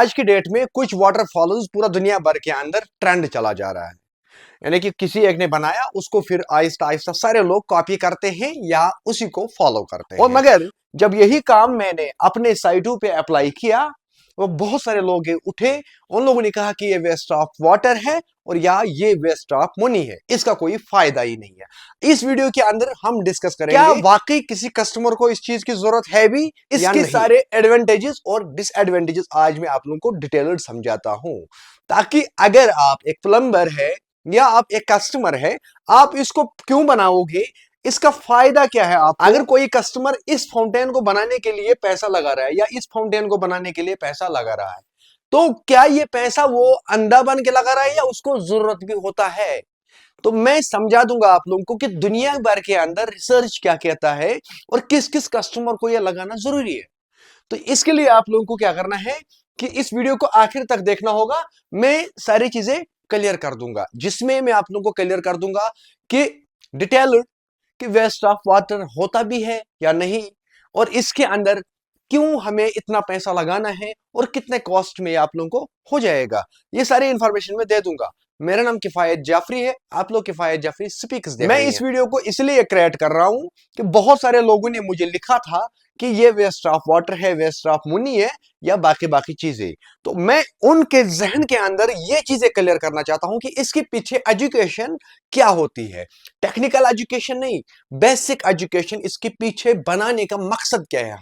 आज की डेट में कुछ वाटरफॉल्स पूरा दुनिया भर के अंदर ट्रेंड चला जा रहा है। यानी कि किसी एक ने बनाया उसको फिर आहिस्ता आहिस्ता सारे लोग कॉपी करते हैं या उसी को फॉलो करते हैं। और मगर जब यही काम मैंने अपने साइटों पे अप्लाई किया, वो बहुत सारे लोग उठे, उन लोगों ने कहा कि ये वेस्ट ऑफ वाटर है और या ये वेस्ट ऑफ मनी है, इसका कोई फायदा ही नहीं है। इस वीडियो के अंदर हम डिस्कस करेंगे क्या वाकई किसी कस्टमर को इस चीज की जरूरत है भी, इसके सारे एडवांटेजेस और डिसएडवांटेजेस आज मैं आप लोगों को डिटेल्ड समझाता हूं, ताकि अगर आप एक प्लम्बर है या आप एक कस्टमर है, आप इसको क्यों बनाओगे, इसका फायदा क्या है। आप अगर कोई कस्टमर इस फाउंटेन को बनाने के लिए पैसा लगा रहा है या इस फाउंटेन को बनाने के लिए पैसा लगा रहा है, तो क्या ये पैसा वो अंधा बन के लगा रहा है या उसको जरूरत भी होता है। तो मैं समझा दूंगा आप लोगों को कि दुनिया भर के अंदर रिसर्च क्या कहता है और किस किस कस्टमर को यह लगाना जरूरी है। तो इसके लिए आप लोगों को क्या करना है कि इस वीडियो को आखिर तक देखना होगा। मैं सारी चीजें क्लियर कर दूंगा, जिसमें मैं आप लोगों को क्लियर कर दूंगा कि डिटेल कि वेस्ट ऑफ वाटर होता भी है या नहीं, और इसके अंदर क्यों हमें इतना पैसा लगाना है और कितने कॉस्ट में आप लोगों को हो जाएगा, ये सारी इंफॉर्मेशन मैं दे दूंगा। मेरा नाम किफायत जाफरी है, आप लोग किफायत जाफरी स्पीक्स देख रहे हैं। मैं इस वीडियो को इसलिए क्रिएट कर रहा हूं कि बहुत सारे लोगों ने मुझे लिखा था कि ये वेस्ट ऑफ वाटर है, वेस्ट ऑफ मनी है या बाकी बाकी चीजें। तो मैं उनके जहन के अंदर ये चीजें क्लियर करना चाहता हूं कि इसके पीछे एजुकेशन क्या होती है। टेक्निकल एजुकेशन नहीं, बेसिक एजुकेशन इसके पीछे बनाने का मकसद क्या है,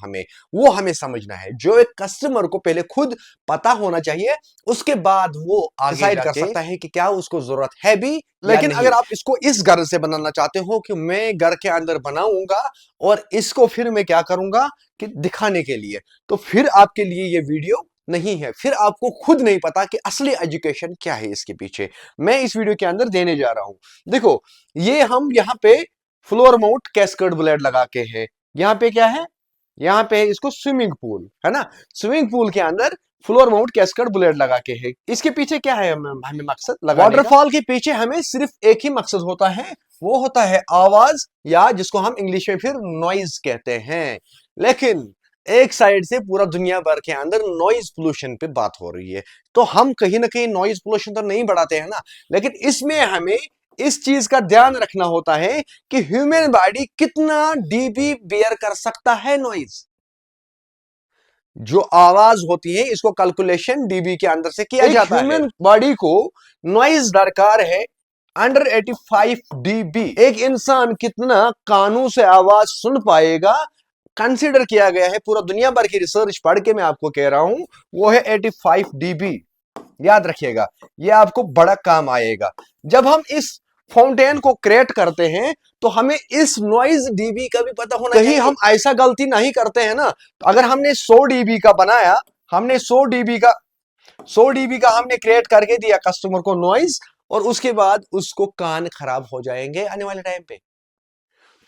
हमें समझना है। जो एक कस्टमर को पहले खुद पता होना चाहिए, उसके बाद वो डिसाइड कर सकता है कि क्या उसको जरूरत है भी। लेकिन अगर आप इसको इस घर से बनाना चाहते हो कि मैं घर के अंदर बनाऊंगा और इसको फिर मैं क्या करूंगा कि दिखाने के लिए, तो फिर आपके लिए ये वीडियो नहीं है। फिर आपको खुद नहीं पता कि असली एजुकेशन क्या है इसके पीछे। मैं इस वीडियो के अंदर देने जा रहा हूं। देखो, ये हम यहाँ पे फ्लोर माउंट कैस्केड ब्लेड लगा के हैं। यहाँ पे क्या है, यहाँ पे इसको स्विमिंग पूल है ना, स्विमिंग पूल के अंदर फ्लोर माउंट कैस्केड ब्लेड लगा के है। इसके पीछे क्या है हमें मकसद लगाने का? वाटरफॉल के पीछे हमें सिर्फ एक ही मकसद होता है, वो होता है आवाज, या जिसको हम इंग्लिश में फिर नॉइज कहते हैं। लेकिन एक साइड से पूरा दुनिया भर के अंदर नॉइज पोल्यूशन पे बात हो रही है, तो हम कहीं ना कहीं नॉइज पोल्यूशन तो नहीं बढ़ाते हैं ना, लेकिन इसमें हमें इस चीज का ध्यान रखना होता है कि ह्यूमन बॉडी कितना डीबी बेयर कर सकता है नॉइज। जो आवाज होती है इसको कैलकुलेशन डीबी के अंदर से किया जाता है। ह्यूमन बॉडी को नॉइज दरकार है अंडर 85 डीबी। एक इंसान कितना कानों से आवाज सुन पाएगा, कंसीडर किया गया है, पूरा दुनिया भर की रिसर्च पढ़ के मैं आपको कह रहा हूं, वो है 85 डीबी। याद रखिएगा, ये आपको बड़ा काम आएगा। जब हम इस फाउंटेन को क्रिएट करते हैं तो हमें इस नॉइज डीबी का भी पता होना चाहिए। कहीं हम ऐसा गलती नहीं करते हैं ना, तो अगर हमने 100 डीबी का बनाया, हमने 100 डीबी का हमने क्रिएट करके दिया कस्टमर को नॉइज, और उसके बाद उसको कान खराब हो जाएंगे आने वाले टाइम पे।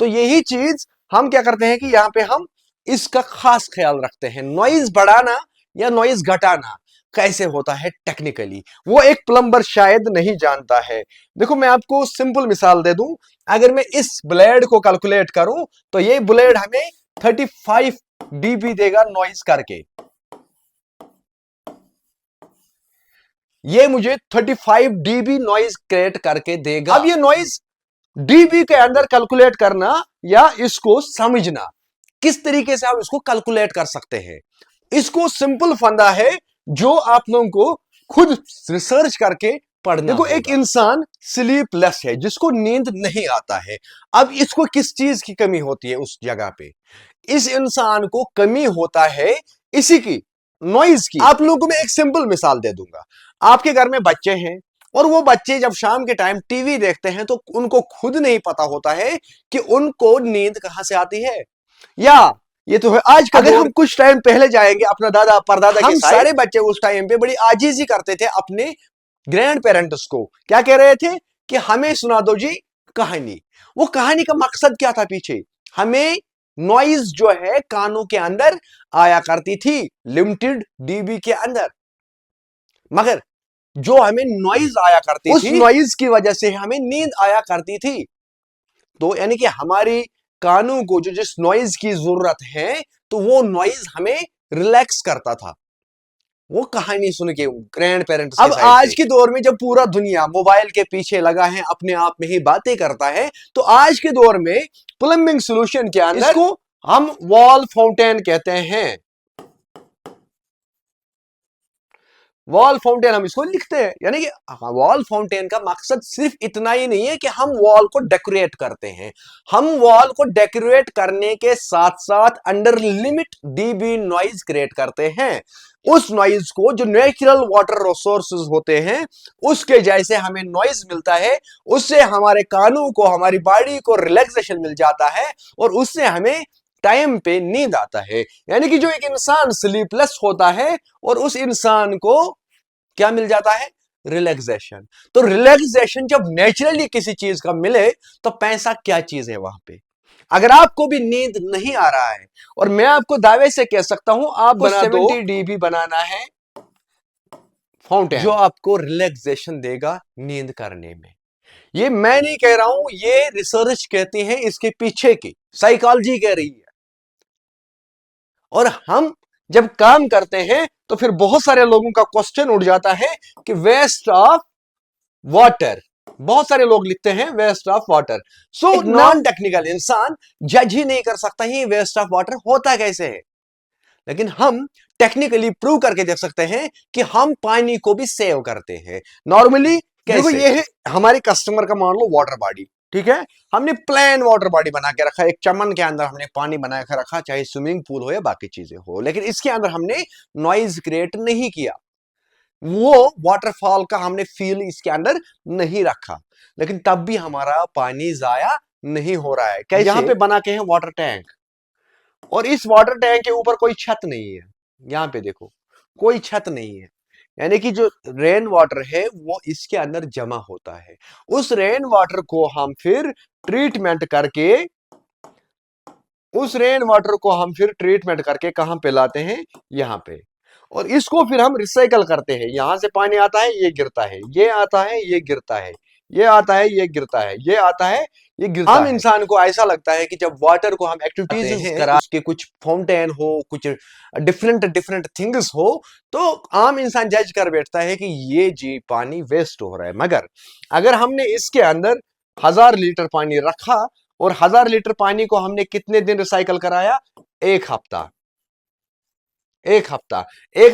तो यही चीज हम क्या करते हैं कि यहां पे हम इसका खास ख्याल रखते हैं। नॉइज बढ़ाना या नॉइज घटाना कैसे होता है टेक्निकली, वो एक प्लम्बर शायद नहीं जानता है। देखो, मैं आपको सिंपल मिसाल दे दूं, अगर मैं इस ब्लेड को कैलकुलेट करूं तो ये ब्लेड हमें 35 डीबी देगा नॉइज करके। ये मुझे 35 डीबी नॉइज क्रिएट करके देगा। अब ये नॉइज डीबी के अंदर कैलकुलेट करना या इसको समझना, किस तरीके से आप इसको कैलकुलेट कर सकते हैं, इसको सिंपल फंडा है जो आप लोगों को खुद रिसर्च करके पढ़ना। देखो, एक इंसान स्लीपलेस है, जिसको नींद नहीं आता है। अब इसको किस चीज की कमी होती है उस जगह पे? इस इंसान को कमी होता है इसी की, नॉइज की। आप लोगों को मैं एक सिंपल मिसाल दे दूंगा। आपके घर में बच्चे हैं और वो बच्चे जब शाम के टाइम टीवी देखते हैं तो उनको खुद नहीं पता होता है कि उनको नींद कहां से आती है। या ये तो है आज का, अगर हम कुछ टाइम पहले जाएंगे अपना दादा परदादा के साथ, सारे बच्चे उस टाइम पे बड़ी आजीजी करते थे अपने ग्रैंड पेरेंट्स को। क्या कह रहे थे कि हमें सुना दो जी कहानी। वो कहानी का मकसद क्या था पीछे? हमें नॉइज जो है कानों के अंदर आया करती थी लिमिटेड डीबी के अंदर, मगर जो हमें नॉइज आया करती थी, उस नॉइज की वजह से हमें नींद आया करती थी। तो यानी कि हमारी कानों को जो जिस नॉइज की जरूरत है, तो वो नॉइज हमें रिलैक्स करता था। वो कहानी सुन के ग्रैंड पेरेंट्स अब आज के दौर में जब पूरा दुनिया मोबाइल के पीछे लगा है, अपने आप में ही बातें करता है, तो आज के दौर में प्लम्बिंग सोल्यूशन के अंदर इसको हम वॉल फाउंटेन कहते हैं। वॉल फाउंटेन हम इसको लिखते हैं, यानी कि वॉल फाउंटेन का मकसद सिर्फ इतना ही नहीं है कि हम वॉल को डेकोरेट करते हैं, हम वॉल को डेकोरेट करने के साथ साथ under limit dB noise create करते हैं। उस नॉइज को, जो नेचुरल वाटर रिसोर्सेज होते हैं, उसके जैसे हमें नॉइज मिलता है, उससे हमारे कानों को, हमारी बॉडी को रिलैक्सेशन मिल जाता है और उससे हमें टाइम पे नींद आता है। यानी कि जो एक इंसान स्लीपलेस होता है और उस इंसान को क्या मिल जाता है? रिलैक्सेशन। तो रिलैक्सेशन जब नेचुरली किसी चीज का मिले तो पैसा क्या चीज है वहां पे। अगर आपको भी नींद नहीं आ रहा है, और मैं आपको दावे से कह सकता हूं, आपको 70 डीबी बनाना है फाउंटेन, जो आपको रिलैक्सेशन देगा नींद करने में। ये मैं नहीं कह रहा हूं, ये रिसर्च कहती है, इसके पीछे की साइकोलॉजी कह रही है। और हम जब काम करते हैं तो फिर बहुत सारे लोगों का क्वेश्चन उठ जाता है कि वेस्ट ऑफ वाटर, बहुत सारे लोग लिखते हैं waste of water. So non technical इंसान जज ही नहीं कर सकता ही वेस्ट ऑफ वाटर होता कैसे है, लेकिन हम टेक्निकली प्रूव करके देख सकते हैं कि हम पानी को भी सेव करते हैं। नॉर्मली देखो, ये है हमारे कस्टमर का, मान लो वाटर बॉडी, ठीक है, हमने प्लेन वाटर बॉडी बना के रखा, एक चमन के अंदर हमने पानी बना के रखा, चाहे स्विमिंग पूल हो या बाकी चीजें हो, लेकिन इसके अंदर हमने नॉइज क्रिएट नहीं किया, वो वाटरफॉल का हमने फील इसके अंदर नहीं रखा, लेकिन तब भी हमारा पानी जाया नहीं हो रहा है। कैसे? यहाँ पे बना के है वाटर टैंक, और इस वाटर टैंक के ऊपर कोई छत नहीं है। यहाँ पे देखो, कोई छत नहीं है, यानी कि जो रेन वाटर है वो इसके अंदर जमा होता है। उस रेन वाटर को हम फिर ट्रीटमेंट करके, कहां पे लाते हैं? यहाँ पे। और इसको फिर हम रिसाइकल करते हैं। यहां से पानी आता है, ये गिरता है, ये आता है, ये गिरता है, ये आता है, ये गिरता है, ये आता है, ये गिरता है। हम इंसान को ऐसा लगता है कि जब वाटर को हम एक्टिविटीज करा के, कुछ फाउंटेन हो, कुछ डिफरेंट डिफरेंट थिंग्स हो, तो आम इंसान जज कर बैठता है कि ये जी पानी वेस्ट हो रहा है। मगर अगर हमने इसके अंदर 1000 लीटर पानी रखा और 1000 लीटर पानी को हमने कितने दिन रिसाइकल कराया? एक हफ्ता। एक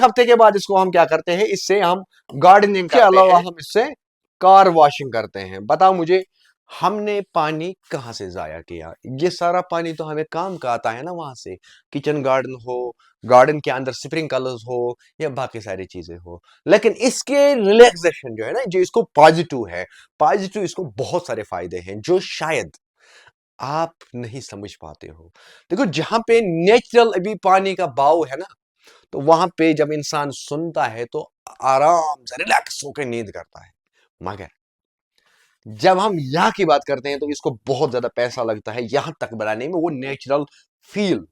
हफ्ते के बाद इसको हम क्या करते हैं? इससे हम गार्डनिंग के अलावा हम इससे कार वॉशिंग करते हैं। बताओ मुझे, हमने पानी कहां से जाया किया? ये सारा पानी तो हमें काम का आता है ना, वहां से, किचन गार्डन हो, गार्डन के अंदर स्प्रिंकलर्स हो या बाकी सारी चीजें हो। लेकिन इसके रिलैक्सेशन जो है ना, जो इसको पॉजिटिव है, पॉजिटिव इसको बहुत सारे फायदे हैं जो शायद आप नहीं समझ पाते हो। देखो, जहां पे नेचुरल अभी पानी का बहाव है ना, तो वहां पे जब इंसान सुनता है तो आराम से रिलैक्स होकर नींद करता है। मगर जब हम यहाँ की बात करते हैं तो इसको बहुत ज्यादा पैसा लगता है यहां तक बनाने में, वो नेचुरल फील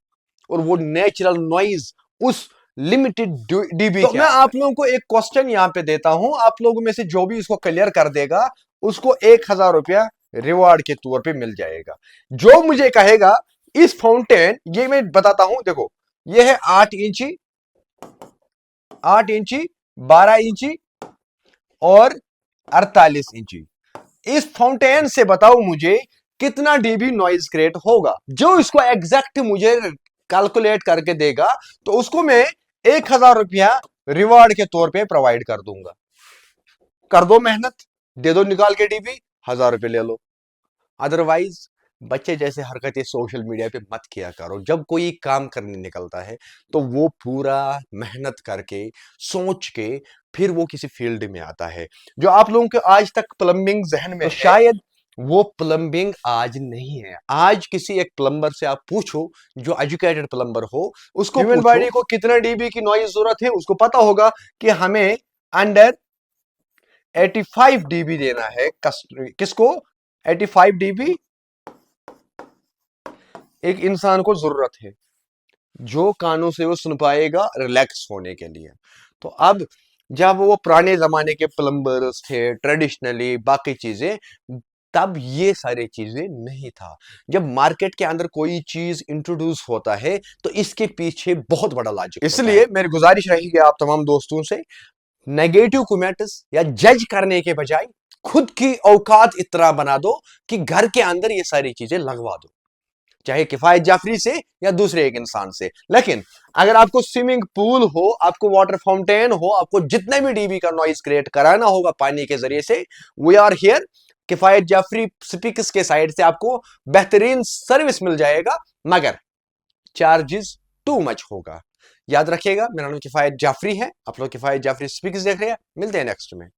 और वो नेचुरल नॉइज उस लिमिटेड डीबी। तो मैं आप लोगों को एक क्वेश्चन यहां पे देता हूं, आप लोगों में से जो भी इसको क्लियर कर देगा उसको 1000 रुपया रिवार्ड के तौर पे मिल जाएगा। जो मुझे कहेगा इस फाउंटेन, ये मैं बताता हूं, देखो ये है 8 इंची, 12 इंची और 48 इंची। इस फाउंटेन से बताओ मुझे कितना डीबी नॉइज क्रिएट होगा। जो इसको एग्जैक्ट मुझे कैलकुलेट करके देगा तो उसको मैं 1000 रुपया रिवार्ड के तौर पे प्रोवाइड कर दूंगा। कर दो मेहनत, दे दो निकाल के डीबी, 1000 रुपये ले लो। अदरवाइज बच्चे जैसे हरकतें सोशल मीडिया पे मत किया करो। जब कोई काम करने निकलता है तो वो पूरा मेहनत करके, सोच के फिर वो किसी फील्ड में आता है। जो आप लोगों के आज तक प्लम्बिंग जहन में, तो शायद वो प्लम्बिंग आज नहीं है। आज किसी एक प्लम्बर से आप पूछो, जो एजुकेटेड प्लम्बर हो, उसको ह्यूमन बॉडी को कितना डीबी की नॉइज जरूरत है, उसको पता होगा कि हमें अंडर 85 डीबी देना है। किसको? 85 डीबी एक इंसान को जरूरत है, जो कानों से वो सुन पाएगा रिलैक्स होने के लिए। तो अब जब वो पुराने जमाने के प्लम्बर्स थे, ट्रेडिशनली बाकी चीजें तब ये सारी चीजें नहीं था। जब मार्केट के अंदर कोई चीज इंट्रोड्यूस होता है तो इसके पीछे बहुत बड़ा लॉजिक, इसलिए मेरी गुजारिश रहेगी आप तमाम दोस्तों से, नेगेटिव कमेंट्स या जज करने के बजाय खुद की औकात इतना बना दो कि घर के अंदर ये सारी चीजें लगवा दो, चाहे किफायत जाफरी से या दूसरे एक इंसान से। लेकिन अगर आपको स्विमिंग पूल हो, आपको वाटर फाउंटेन हो, आपको जितने भी डीबी का नॉइज क्रिएट कराना होगा पानी के जरिए से, वी आर हियर। किफायत जाफरी स्पीकर्स के साइड से आपको बेहतरीन सर्विस मिल जाएगा, मगर चार्जेस टू मच होगा। याद रखिएगा, मेरा नाम किफायत जाफरी है, आप लोग किफायत जाफरी स्पीकर्स देख रहे हैं। मिलते हैं नेक्स्ट में।